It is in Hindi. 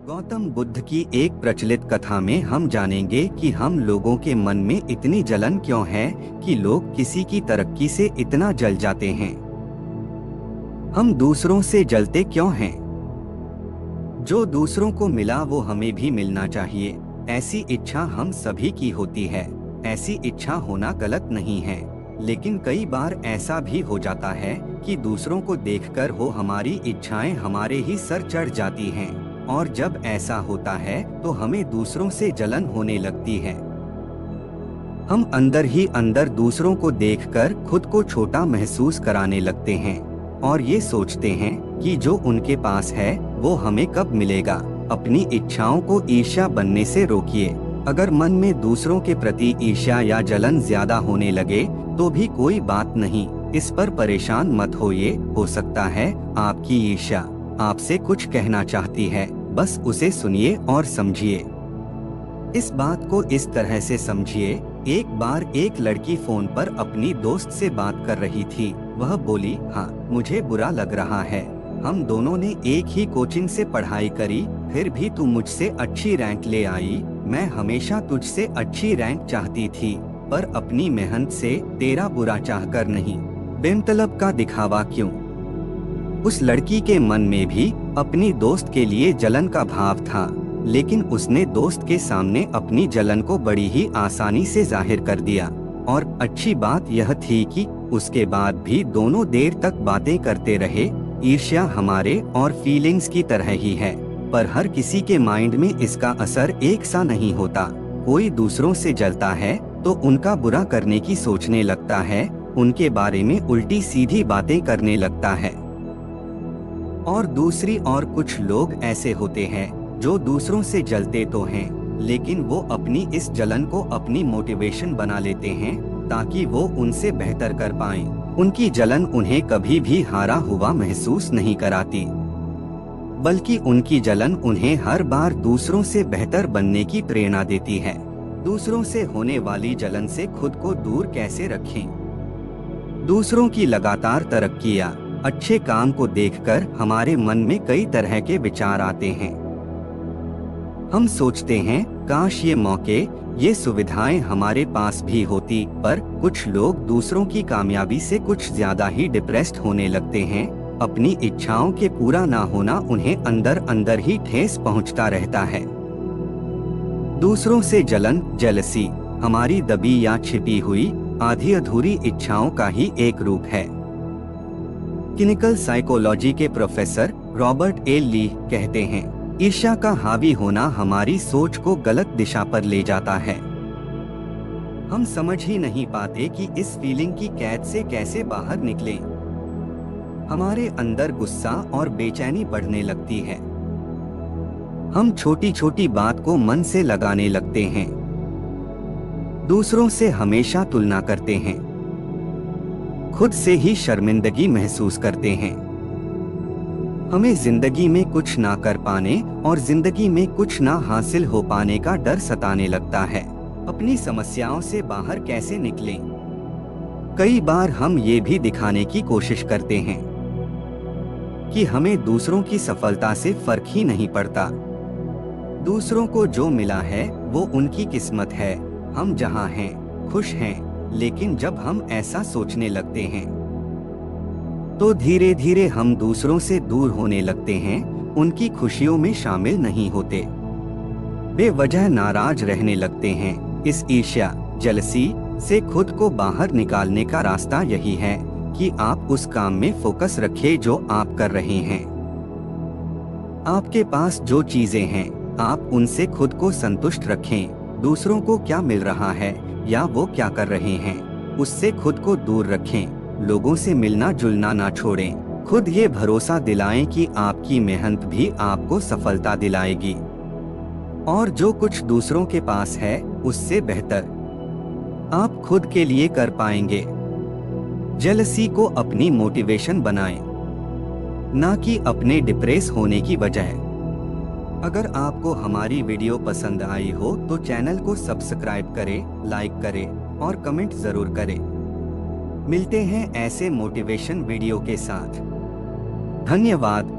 गौतम बुद्ध की एक प्रचलित कथा में हम जानेंगे कि हम लोगों के मन में इतनी जलन क्यों है कि लोग किसी की तरक्की से इतना जल जाते हैं। हम दूसरों से जलते क्यों हैं? जो दूसरों को मिला वो हमें भी मिलना चाहिए, ऐसी इच्छा हम सभी की होती है। ऐसी इच्छा होना गलत नहीं है, लेकिन कई बार ऐसा भी हो जाता है कि दूसरों को देखकर वो हमारी इच्छाएं हमारे ही सर चढ़ जाती हैं, और जब ऐसा होता है तो हमें दूसरों से जलन होने लगती है। हम अंदर ही अंदर दूसरों को देखकर खुद को छोटा महसूस कराने लगते हैं और ये सोचते हैं कि जो उनके पास है वो हमें कब मिलेगा। अपनी इच्छाओं को ईर्ष्या बनने से रोकिए। अगर मन में दूसरों के प्रति ईर्ष्या या जलन ज्यादा होने लगे तो भी कोई बात नहीं, इस पर परेशान मत होइए। हो सकता है आपकी ईर्ष्या आपसे कुछ कहना चाहती है, बस उसे सुनिए और समझिए। इस बात को इस तरह से समझिए, एक बार एक लड़की फोन पर अपनी दोस्त से बात कर रही थी। वह बोली, हाँ मुझे बुरा लग रहा है, हम दोनों ने एक ही कोचिंग से पढ़ाई करी, फिर भी तू मुझसे अच्छी रैंक ले आई। मैं हमेशा तुझसे अच्छी रैंक चाहती थी, पर अपनी मेहनत से तेरा बुरा चाहकर नहीं। बेमतलब का दिखावा क्यों? उस लड़की के मन में भी अपनी दोस्त के लिए जलन का भाव था, लेकिन उसने दोस्त के सामने अपनी जलन को बड़ी ही आसानी से जाहिर कर दिया। और अच्छी बात यह थी कि उसके बाद भी दोनों देर तक बातें करते रहे। ईर्ष्या हमारे और फीलिंग्स की तरह ही है, पर हर किसी के माइंड में इसका असर एक सा नहीं होता। कोई दूसरों से जलता है तो उनका बुरा करने की सोचने लगता है, उनके बारे में उल्टी सीधी बातें करने लगता है। और दूसरी ओर कुछ लोग ऐसे होते हैं जो दूसरों से जलते तो हैं, लेकिन वो अपनी इस जलन को अपनी मोटिवेशन बना लेते हैं ताकि वो उनसे बेहतर कर पाएं। उनकी जलन उन्हें कभी भी हारा हुआ महसूस नहीं कराती, बल्कि उनकी जलन उन्हें हर बार दूसरों से बेहतर बनने की प्रेरणा देती है। दूसरों से होने वाली जलन से खुद को दूर कैसे रखें? दूसरों की लगातार तरक्की या अच्छे काम को देखकर हमारे मन में कई तरह के विचार आते हैं। हम सोचते हैं काश ये मौके, ये सुविधाएं हमारे पास भी होती, पर कुछ लोग दूसरों की कामयाबी से कुछ ज्यादा ही डिप्रेस्ड होने लगते हैं। अपनी इच्छाओं के पूरा ना होना उन्हें अंदर अंदर ही ठेस पहुंचता रहता है। दूसरों से जलन, जेलसी हमारी दबी या छिपी हुई आधी अधूरी इच्छाओं का ही एक रूप है। क्लिनिकल साइकोलॉजी के प्रोफेसर रॉबर्ट ए ली कहते हैं, ईर्ष्या का हावी होना हमारी सोच को गलत दिशा पर ले जाता है। हम समझ ही नहीं पाते कि इस फीलिंग की कैद से कैसे बाहर निकलें। हमारे अंदर गुस्सा और बेचैनी बढ़ने लगती है। हम छोटी छोटी बात को मन से लगाने लगते हैं। दूसरों से हमेशा तुलना करते हैं। खुद से ही शर्मिंदगी महसूस करते हैं। हमें जिंदगी में कुछ ना कर पाने और जिंदगी में कुछ ना हासिल हो पाने का डर सताने लगता है। अपनी समस्याओं से बाहर कैसे निकलें? कई बार हम ये भी दिखाने की कोशिश करते हैं कि हमें दूसरों की सफलता से फर्क ही नहीं पड़ता। दूसरों को जो मिला है वो उनकी किस्मत है, हम जहाँ हैं खुश हैं। लेकिन जब हम ऐसा सोचने लगते हैं तो धीरे धीरे हम दूसरों से दूर होने लगते हैं, उनकी खुशियों में शामिल नहीं होते, बेवजह नाराज रहने लगते हैं। इस ईर्ष्या, जेलसी से खुद को बाहर निकालने का रास्ता यही है कि आप उस काम में फोकस रखें जो आप कर रहे हैं। आपके पास जो चीजें हैं आप उनसे खुद को संतुष्ट रखें। दूसरों को क्या मिल रहा है या वो क्या कर रहे हैं, उससे खुद को दूर रखें। लोगों से मिलना जुलना ना छोड़ें। खुद ये भरोसा दिलाएं कि आपकी मेहनत भी आपको सफलता दिलाएगी, और जो कुछ दूसरों के पास है उससे बेहतर आप खुद के लिए कर पाएंगे। जेलसी को अपनी मोटिवेशन बनाएं, ना कि अपने डिप्रेस होने की वजह। अगर आपको हमारी वीडियो पसंद आई हो तो चैनल को सब्सक्राइब करें, लाइक करें और कमेंट जरूर करें। मिलते हैं ऐसे मोटिवेशन वीडियो के साथ। धन्यवाद।